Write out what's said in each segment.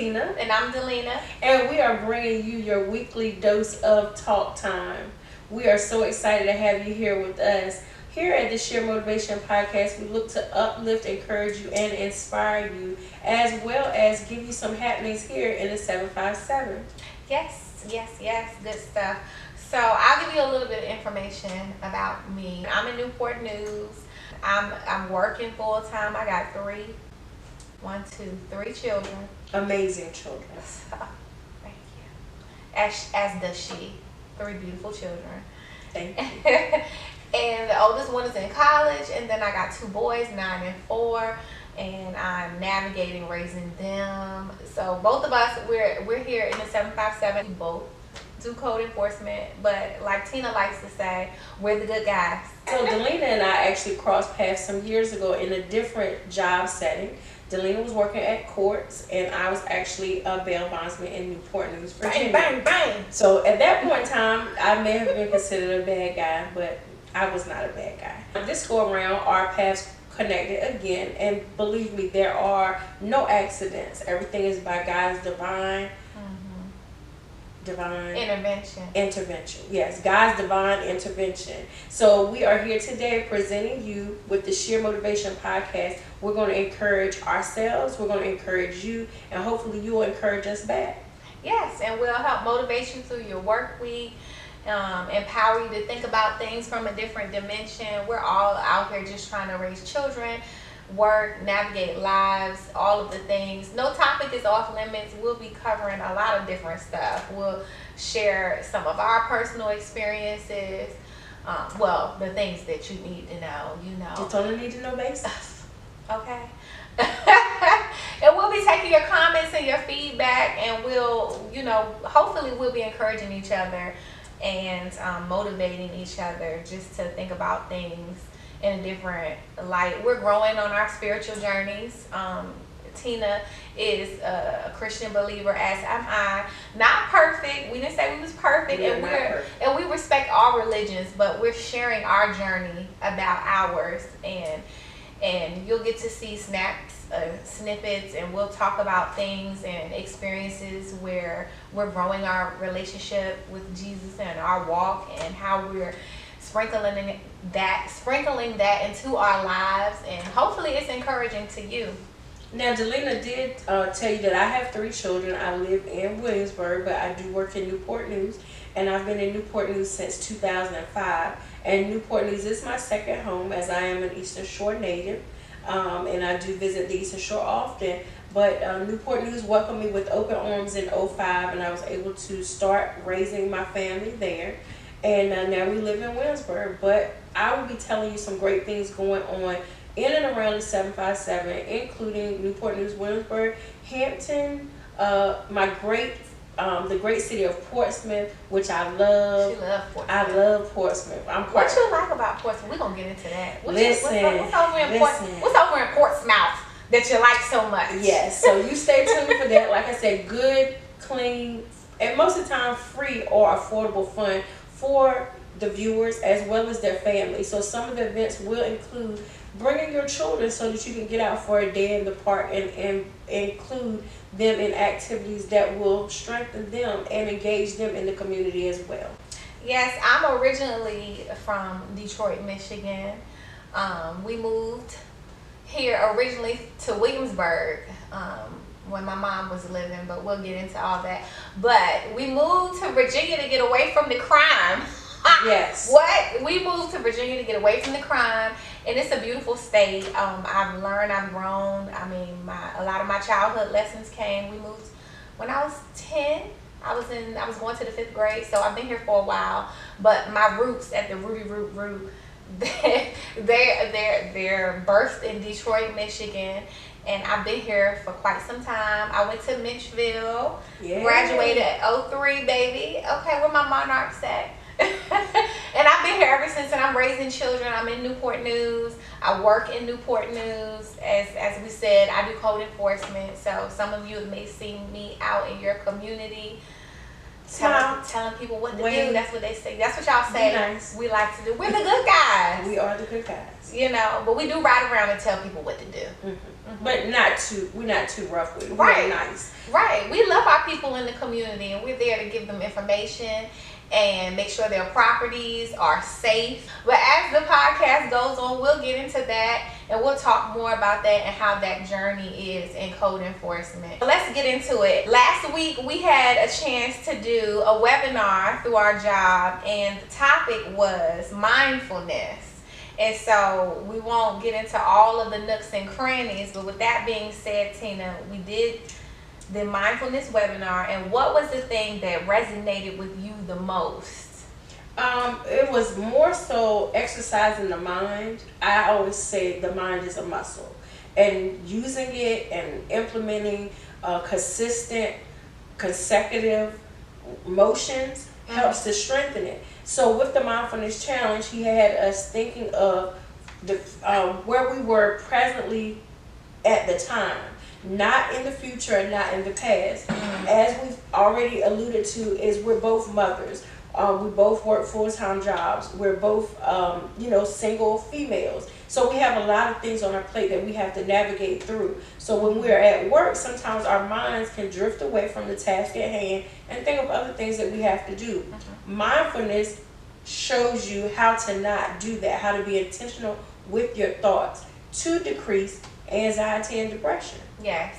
Tina. And I'm Delina. And we are bringing you your weekly dose of talk time. We are so excited to have you here with us. Here at the Share Motivation Podcast, we look to uplift, encourage you, and inspire you, as well as give you some happenings here in the 757. Yes. Good stuff. So I'll give you a little bit of information about me. I'm in Newport News. I'm working full time. I got three children. Amazing children. So, thank you. As does she. 3 beautiful children. Thank you. And the oldest one is in college, and then I got 2 boys, 9 and 4, and I'm navigating raising them. So both of us, we're here in the 757. We both do code enforcement, but like Tina likes to say, we're the good guys. So Delina and I actually crossed paths some years ago in a different job setting. Delina was working at courts, and I was actually a bail bondsman in Newport News, Virginia. Bang, bang, bang. So at that point in time, I may have been considered a bad guy, but I was not a bad guy. This go around, our paths connected again, and believe me, there are no accidents. Everything is by God's divine intervention. Yes, God's divine intervention. So we are here today presenting you with the Sheer Motivation Podcast. We're going to encourage ourselves, we're going to encourage you, and hopefully you will encourage us back. Yes, and we'll help motivate you through your work week, empower you to think about things from a different dimension. We're all out here just trying to raise children, work, navigate lives, all of the things. No topic is off limits. We'll be covering a lot of different stuff. We'll share some of our personal experiences, the things that you need to know, It's on a need to know basis. Okay. And we'll be taking your comments and your feedback, and we'll, hopefully we'll be encouraging each other and motivating each other just to think about things in a different light. We're growing on our spiritual journeys. Tina is a Christian believer, as am I. Not perfect. We didn't say we was perfect, and we respect all religions, but we're sharing our journey about ours, and you'll get to see snippets, and we'll talk about things and experiences where we're growing our relationship with Jesus and our walk, and how we're sprinkling that into our lives, and hopefully it's encouraging to you. Now, Delina did tell you that I have 3 children. I live in Williamsburg, but I do work in Newport News, and I've been in Newport News since 2005. And Newport News is my second home, as I am an Eastern Shore native, and I do visit the Eastern Shore often. But Newport News welcomed me with open arms in 2005, and I was able to start raising my family there. And now we live in Williamsburg. But I will be telling you some great things going on in and around the 757, including Newport News, Williamsburg, Hampton, the great city of Portsmouth, which I love. She loves Portsmouth. I love Portsmouth. What you like about Portsmouth? We're going to get into that. What's over in Portsmouth that you like so much? Yes, so you stay tuned for that. Like I said, good, clean, and most of the time free or affordable fun for the viewers as well as their families. So some of the events will include bringing your children so that you can get out for a day in the park and include them in activities that will strengthen them and engage them in the community as well. Yes, I'm originally from Detroit, Michigan. We moved here originally to Williamsburg when my mom was living, but we'll get into all that. But we moved to Virginia to get away from the crime. Yes. What? We moved to Virginia to get away from the crime, and it's a beautiful state. I've learned, I've grown. I mean, a lot of my childhood lessons came. We moved when I was 10. I was going to the 5th grade, so I've been here for a while. But my roots at the root, they're birthed in Detroit, Michigan, and I've been here for quite some time. I went to Mitchville, graduated at 2003, baby. Okay, where my monarchs at? And I've been here ever since, and I'm raising children. I'm in Newport News. I work in Newport News. As we said, I do code enforcement. So some of you may see me out in your community telling people what to do. Wave. That's what they say. That's what y'all say. Be nice. We like to do. We're the good guys. We are the good guys. You know, but we do ride around and tell people what to do. But we're not too rough with it. Right. We're nice. Right. We love our people in the community, and we're there to give them information and make sure their properties are safe. But as the podcast goes on, we'll get into that, and we'll talk more about that and how that journey is in code enforcement. Let's get into it. Last week, we had a chance to do a webinar through our job, and the topic was mindfulness. And so we won't get into all of the nooks and crannies, but with that being said, Tina, we did the mindfulness webinar, and what was the thing that resonated with you the most? It was more so exercising the mind. I always say the mind is a muscle, and using it and implementing consistent, consecutive motions helps to strengthen it. So with the mindfulness challenge, he had us thinking of the where we were presently at the time, not in the future and not in the past. As we've already alluded to, is we're both mothers. We both work full-time jobs. We're both, single females. So we have a lot of things on our plate that we have to navigate through. So when we're at work, sometimes our minds can drift away from the task at hand and think of other things that we have to do. Mindfulness shows you how to not do that, how to be intentional with your thoughts to decrease anxiety and depression. Yes,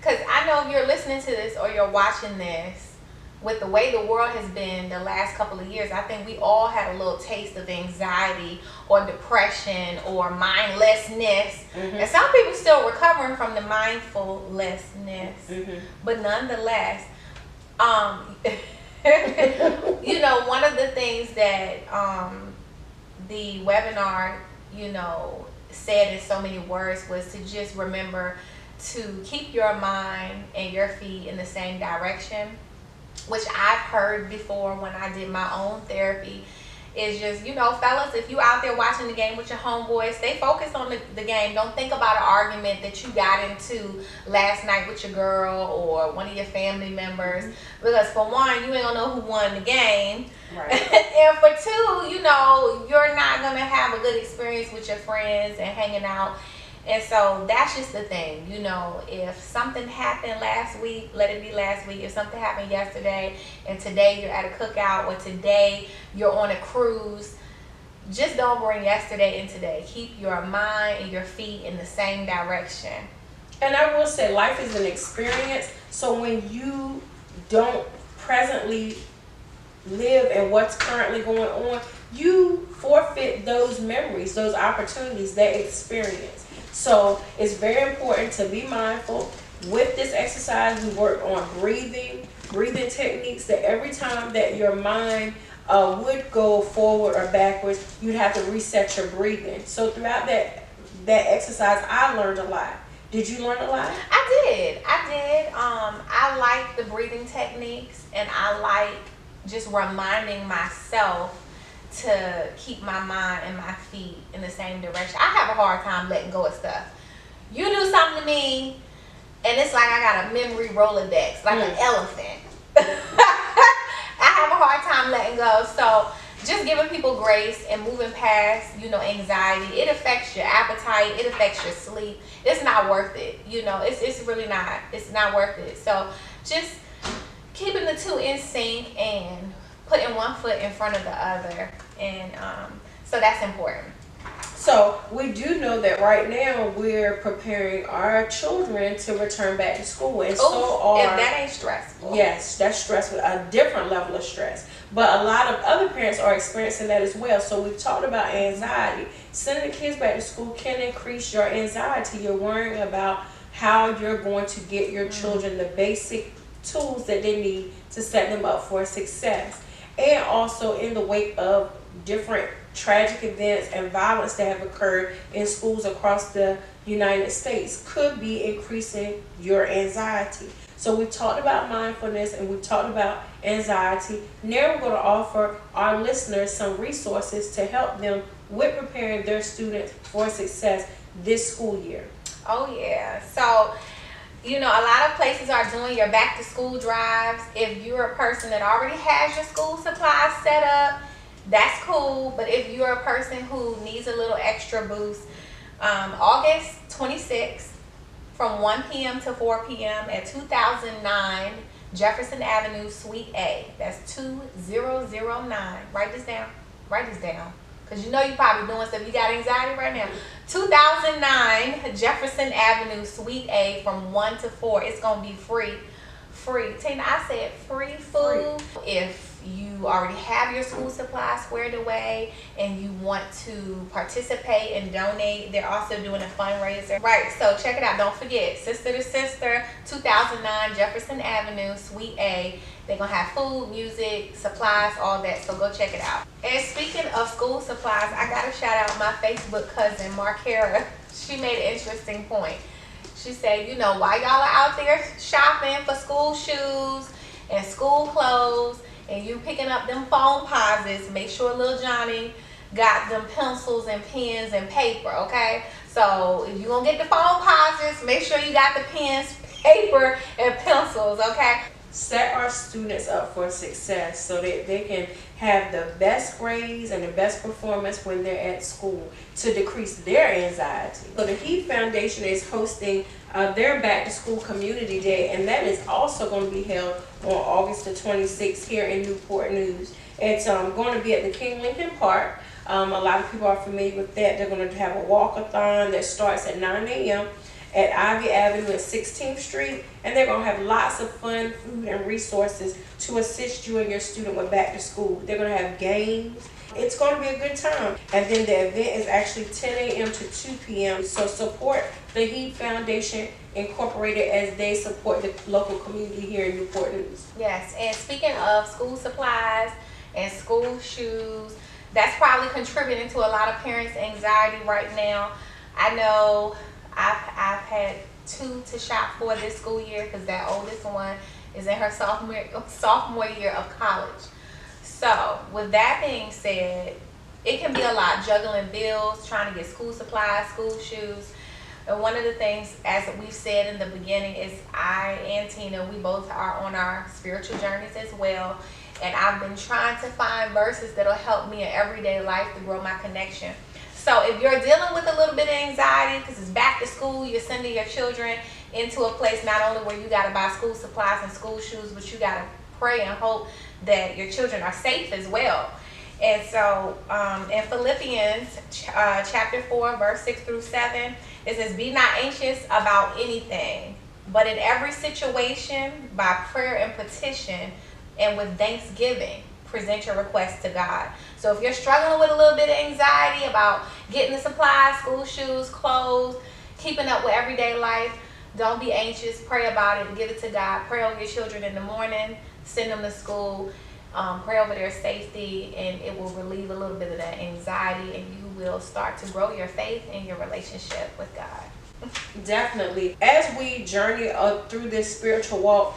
because I know if you're listening to this or you're watching this, with the way the world has been the last couple of years, I think we all had a little taste of anxiety or depression or mindlessness. And some people still recovering from the mindfulness. But nonetheless, one of the things that the webinar, said in so many words was to just remember to keep your mind and your feet in the same direction, which I've heard before when I did my own therapy. Is just, fellas, if you out there watching the game with your homeboys, stay focused on the game. Don't think about an argument that you got into last night with your girl or one of your family members. Because for one, you ain't gonna know who won the game. Right. And for two, you're not gonna have a good experience with your friends and hanging out. And so that's just the thing, if something happened last week, let it be last week. If something happened yesterday and today you're at a cookout or today you're on a cruise, just don't bring yesterday and today. Keep your mind and your feet in the same direction. And I will say life is an experience. So when you don't presently live in what's currently going on, you forfeit those memories, those opportunities, that experience. So it's very important to be mindful. With this exercise, we work on breathing techniques, that every time that your mind would go forward or backwards, you'd have to reset your breathing. So throughout that exercise, I learned a lot. Did you learn a lot? I did. I like the breathing techniques, and I like just reminding myself to keep my mind and my feet in the same direction. I have a hard time letting go of stuff. You do something to me, and it's like I got a memory Rolodex, like an elephant. I have a hard time letting go. So just giving people grace and moving past, anxiety. It affects your appetite. It affects your sleep. It's not worth it. It's really not. It's not worth it. So just keeping the two in sync and putting one foot in front of the other. And so that's important. So we do know that right now we're preparing our children to return back to school, and if that ain't stressful. Yes, that's stressful, a different level of stress. But a lot of other parents are experiencing that as well. So we've talked about anxiety. Sending the kids back to school can increase your anxiety. You're worrying about how you're going to get your children the basic tools that they need to set them up for success. And also in the wake of different tragic events and violence that have occurred in schools across the United States could be increasing your anxiety. So we've talked about mindfulness and we've talked about anxiety. Now we're going to offer our listeners some resources to help them with preparing their students for success this school year. Oh yeah. So You know, a lot of places are doing your back to school drives. If you're a person that already has your school supplies set up, that's cool. But if you're a person who needs a little extra boost, August 26th from 1 p.m. to 4 p.m. at 2009 Jefferson Avenue, Suite A. That's 2009. Write this down. Write this down. Because you know you probably doing stuff. You got anxiety right now. 2009 Jefferson Avenue, Suite A from 1 to 4. It's going to be free. Free. Tina, I said free food. Free. If you already have your school supplies squared away and you want to participate and donate, they're also doing a fundraiser. Right, so check it out. Don't forget, Sister to Sister, 2009 Jefferson Avenue, Suite A. They're going to have food, music, supplies, all that, so go check it out. And speaking of school supplies, I got to shout out my Facebook cousin, Markera. She made an interesting point. She said, you know, while y'all are out there shopping for school shoes and school clothes, and you picking up them phone posits, make sure little Johnny got them pencils and pens and paper, okay? So if you're going to get the phone posits, make sure you got the pens, paper, and pencils, okay? Set our students up for success so that they can have the best grades and the best performance when they're at school to decrease their anxiety. So the Heat Foundation is hosting their back to school community day, and that is also going to be held on August the 26th here in Newport News. It's going to be at the King Lincoln Park. A lot of people are familiar with that. They're going to have a walkathon that starts at 9 a.m. at Ivy Avenue and 16th Street, and they're going to have lots of fun, food, and resources to assist you and your student with back to school. They're going to have games. It's going to be a good time. And then the event is actually 10 a.m. to 2 p.m. So support the Heat Foundation Incorporated as they support the local community here in Newport News. Yes, and speaking of school supplies and school shoes, that's probably contributing to a lot of parents' anxiety right now. I know I've had 2 to shop for this school year because that oldest one is in her sophomore year of college. So with that being said, it can be a lot juggling bills, trying to get school supplies, school shoes. And one of the things, as we've said in the beginning, is I and Tina, we both are on our spiritual journeys as well. And I've been trying to find verses that'll help me in everyday life to grow my connection. So if you're dealing with a little bit of anxiety because it's back to school, you're sending your children into a place not only where you got to buy school supplies and school shoes, but you got to pray and hope that your children are safe as well. And so in Philippians chapter 4, verse 6 through 7, it says, be not anxious about anything, but in every situation, by prayer and petition, and with thanksgiving, present your requests to God. So if you're struggling with a little bit of anxiety about getting the supplies, school shoes, clothes, keeping up with everyday life, don't be anxious. Pray about it. Give it to God. Pray over your children in the morning. Send them to school. Pray over their safety, and it will relieve a little bit of that anxiety, and you will start to grow your faith and your relationship with God. Definitely. As we journey up through this spiritual walk,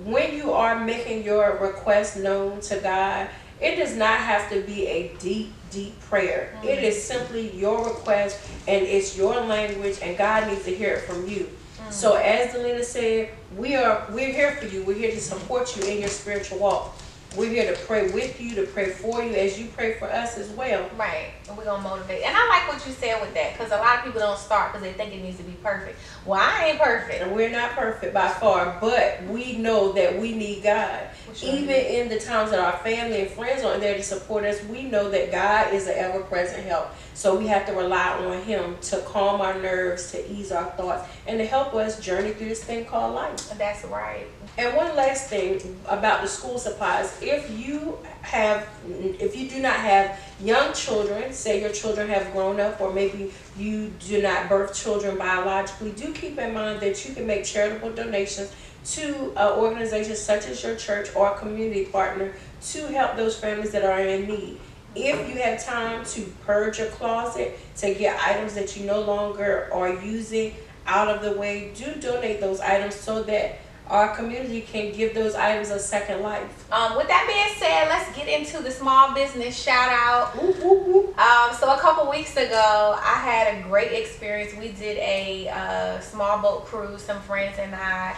when you are making your request known to God, it does not have to be a deep prayer. Mm-hmm. It is simply your request, and it's your language, and God needs to hear it from you. Mm-hmm. So as Delina said, we're here for you. We're here to support you in your spiritual walk. We're here to pray with you, to pray for you as you pray for us as well. Right. And we're going to motivate. And I like what you said with that, because a lot of people don't start because they think it needs to be perfect. Well, I ain't perfect. And we're not perfect by far, but we know that we need God. Sure. Even in the times that our family and friends aren't there to support us, we know that God is an ever-present help. So we have to rely on Him to calm our nerves, to ease our thoughts, and to help us journey through this thing called life. That's right. And one last thing about the school supplies, if you do not have young children, say your children have grown up, or maybe you do not birth children biologically, do keep in mind that you can make charitable donations to organizations such as your church or a community partner to help those families that are in need. If you have time to purge your closet, to get items that you no longer are using out of the way, do donate those items so that our community can give those items a second life. With that being said, let's get into the small business shout out. Whoop, whoop, whoop. So a couple weeks ago, I had a great experience. We did a small boat cruise, some friends and I.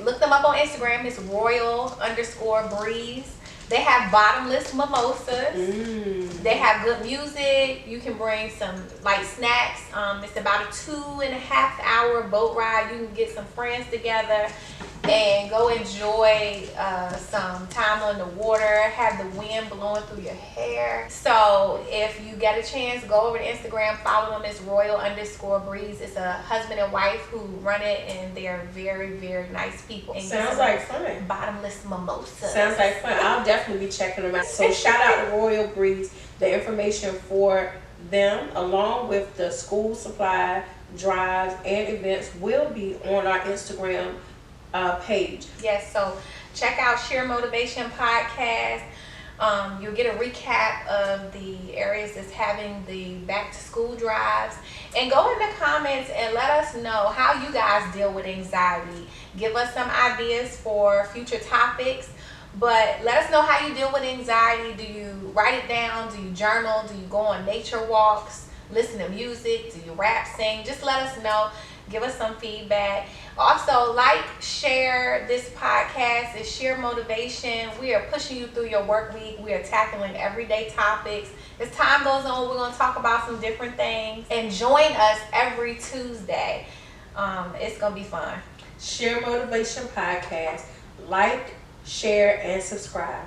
Look them up on Instagram. It's Royal_Breeze. They have bottomless mimosas. They have good music. You can bring some light snacks. It's about a 2.5-hour boat ride. You can get some friends together and go enjoy some time on the water, have the wind blowing through your hair. So if you get a chance, go over to Instagram, follow them. It's Royal_Breeze. It's a husband and wife who run it, and they're very, very nice people. And sounds like fun. Bottomless mimosa. Sounds like fun. I'll definitely be checking them out. So shout out to Royal Breeze. The information for them, along with the school supply drives and events, will be on our Instagram page. Yes, so check out Sheer Motivation Podcast. You'll get a recap of the areas that's having the back to school drives, and go in the comments and let us know how you guys deal with anxiety. Give us some ideas for future topics, but let us know how you deal with anxiety. Do you write it down? Do you journal? Do you go on nature walks? Listen to music? Do you rap, sing? Just let us know. Give us some feedback. Also, like, share this podcast. It's Sheer Motivation. We are pushing you through your work week. We are tackling everyday topics. As time goes on, we're going to talk about some different things. And join us every Tuesday. It's going to be fun. Sheer Motivation Podcast. Like, share, and subscribe.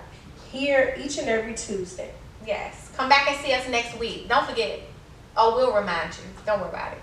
Here each and every Tuesday. Yes. Come back and see us next week. Don't forget. Oh, we'll remind you. Don't worry about it.